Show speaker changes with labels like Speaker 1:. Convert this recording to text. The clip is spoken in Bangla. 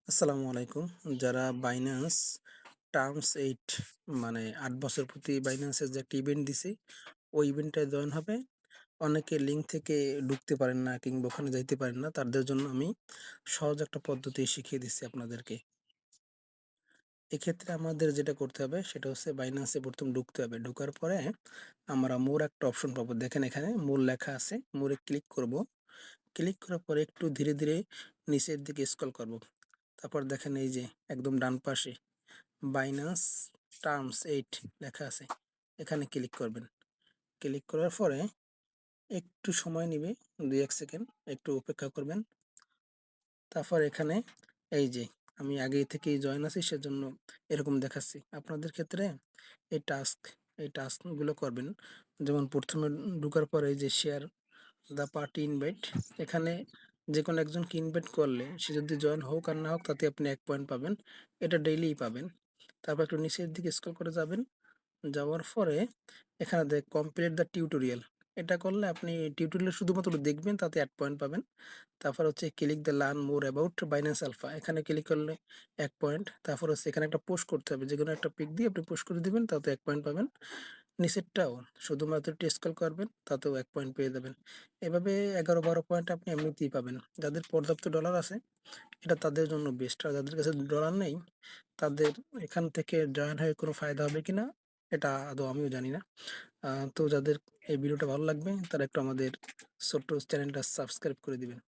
Speaker 1: আসসালামু আলাইকুম। যারা বাইন্যান্স টার্মস 8 মানে ৮ বছর প্রতি বাইন্যান্সের যে একটা ইভেন্ট দিছে, ওই ইভেন্টটায় জয়েন হবে। অনেকে লিঙ্ক থেকে ঢুকতে পারেন না কিংবা ওখানে যাইতে পারেন না। তাদের জন্য আমি সহজ একটা পদ্ধতি শিখিয়ে দিচ্ছি আপনাদেরকে। এক্ষেত্রে আমাদের যেটা করতে হবে সেটা হচ্ছে বাইন্যান্সে প্রথম ঢুকতে হবে। ঢোকার পরে আমরা মোর একটা অপশন পাবো। দেখেন এখানে মোর লেখা আছে। মোরে ক্লিক করব। ক্লিক করার পরে একটু ধীরে, ধীরে নিচের দিকে স্ক্রল করব। তারপর দেখেন এই যে একদম ডান পাশে বাইন্যান্স টার্মস 8 লেখা আছে। এখানে ক্লিক করবেন। ক্লিক করার পরে একটু সময় নিবে ২-১ সেকেন্ড একটু অপেক্ষা করবেন। তারপর এখানে এই যে আমি আগে থেকেই জয়েন আছি সেজন্য এরকম দেখাচ্ছি। আপনাদের ক্ষেত্রে এই টাস্কগুলো করবেন। যেমন ১ম এ ঢোকার পরে এই যে শেয়ার দ্য পার্টি ইনভাইট, এখানে যেকোনো একজনকে ইনভাইট করলে সে যদি জয়েন হোক আর না হোক তাতে আপনি ১ পয়েন্ট পাবেন। এটা ডেইলিই পাবেন। তারপর একটু নিচের দিকে স্ক্রল করে যাবেন। যাওয়ার পরে এখানে কমপ্লিট দ্য টিউটোরিয়াল, এটা করলে আপনি টিউটোরিয়াল শুধুমাত্র দেখবেন তাতে ১ পয়েন্ট পাবেন। তারপর হচ্ছে click the learn more about Binance Alpha, এখানে ক্লিক করলে ১ পয়েন্ট। তারপর হচ্ছে এখানে একটা পোস্ট করতে হবে। যেকোনো একটা পিক দিয়ে আপনি পোস্ট করে দিবেন তাতে ১ পয়েন্ট পাবেন। নিচেরটাও শুধুমাত্র একটু স্ক্রল করবেন তাতেও ১ পয়েন্ট পেয়ে যাবেন। এভাবে ১১-১২ পয়েন্ট আপনি এমনিতেই পাবেন। যাদের পর্যাপ্ত ডলার আছে এটা তাদের জন্য বেস্ট। আর যাদের কাছে ডলার নেই তাদের এখান থেকে জয়েন হয়ে কোনো ফায়দা হবে কিনা এটা আদৌ আমিও জানি না। তো যাদের এই ভিডিওটা ভালো লাগবে তারা একটু আমাদের ছোট্ট চ্যানেলটা সাবস্ক্রাইব করে দিবেন।